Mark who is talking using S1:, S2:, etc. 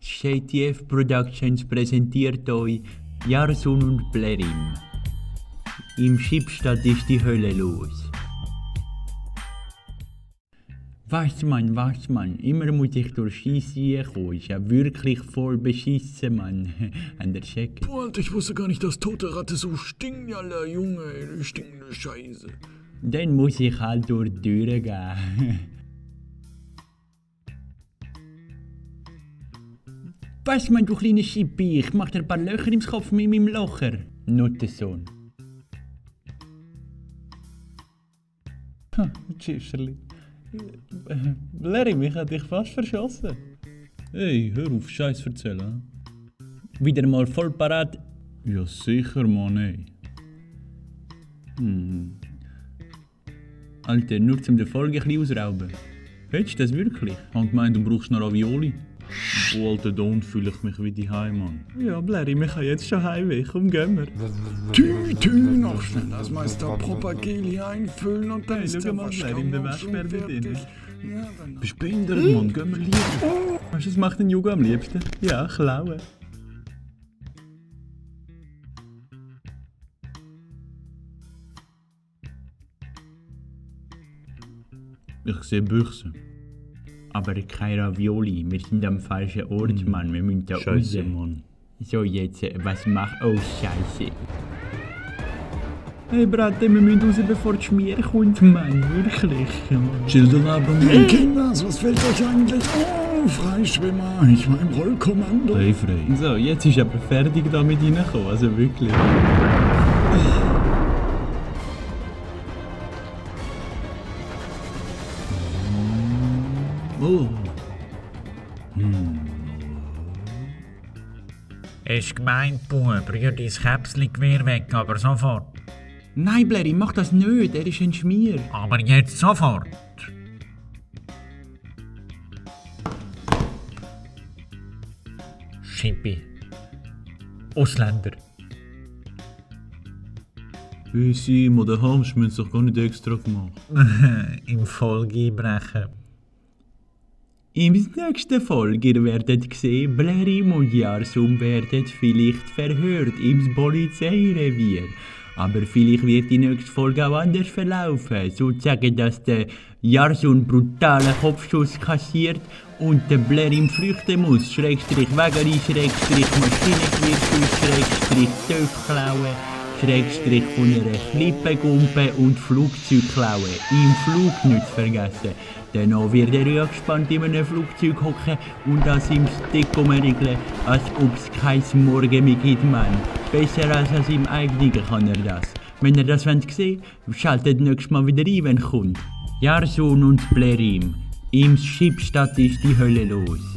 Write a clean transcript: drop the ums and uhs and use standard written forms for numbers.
S1: JTF Productions präsentiert euch Jarsun und Blerim. Im Schibstadt ist die Hölle los. Was Mann, immer muss ich durch Scheisse kommen. Ist ja wirklich voll beschissen, Mann. An der Check.
S2: Boah, Alter, ich wusste gar nicht, dass tote Ratte so stinken, Alter, Junge, ey, du stinkende Scheiße.
S1: Dann muss ich halt durch die Türe gehen. Was, Mann, du kleine Schippi? Ich mach dir ein paar Löcher im Kopf mit meinem Locher. Nuttensohn.
S3: Tschüsserli. Blerim, ich hätte dich fast verschossen. Hey, hör auf, Scheiß erzählen.
S1: Wieder mal voll parat.
S3: Ja, sicher, Mann, ey.
S1: Alter, nur zum den Folge ein bisschen ausrauben. Willst du das wirklich?
S3: Ich hab gemeint, du brauchst noch Ravioli. Oh, alter Don, fühle ich mich wie die Heim, Mann.
S1: Ja, Blerim, ich kann jetzt schon heimweh. Komm, gehen wir.
S2: Tü, noch schnell das Meister Propagel hier einfüllen und dann ist der
S1: Blerim, der Waschbär mit Ihnen.
S2: Ja, dann...
S3: Bist du behindert, Mann? Gehen wir lieber.
S1: Weißt du, was macht ein Junge am liebsten? Ja, klauen.
S3: Ich sehe Büchse.
S1: Aber kein Ravioli, wir sind am falschen Ort, Mann, wir müssen da
S3: Scheiße,
S1: raus.
S3: Mann.
S1: So, jetzt, was macht... Oh, Scheiße.
S3: Hey, Brate, wir müssen raus, bevor die Schmier kommt, Mann, wirklich. Chill doch ab,
S2: Hey
S3: Mann.
S2: Kinders, was fällt euch eigentlich auf? Freischwimmer, ich mein Rollkommando.
S3: Hey, frei.
S1: So, jetzt ist aber fertig da mit reingekommen, also wirklich.
S3: Oh.
S4: Ist gemeint, Bub, rühr dein Käpsli-Gewehr weg, aber sofort.
S1: Nein, Blerim, mach das nicht, er ist ein Schmier.
S4: Aber jetzt sofort. Schippi. Ausländer.
S3: Hey, Sim oder Hams, wir haben es doch gar nicht extra gemacht.
S4: Im Folge einbrechen.
S1: In der nächsten Folge ihr werdet sehen, Blerim und Jarsun werden vielleicht verhört im Polizeirevier. Aber vielleicht wird die nächste Folge auch anders verlaufen. Sozusagen, dass der Jarsun brutalen Kopfschuss kassiert und der Blerim flüchten muss. Schrägstrich Wägeli, Schrägstrich Maschinengewehrschuss, Schrägstrich Töpfe klauen, Schrägstrich von einer Klippe gumpen und Flugzeug klauen. Im Flug nicht vergessen. Danach wird er ja gespannt in einem Flugzeug hocken und an seinem Stick regeln, als ob es kein Morgen mehr gibt, Mann. Besser als an seinem eigenen kann er das. Wenn ihr das sehen wollt, schaltet nächstes Mal wieder ein, wenn es kommt. Jarsun und Blerim. Im Schibstadt ist die Hölle los.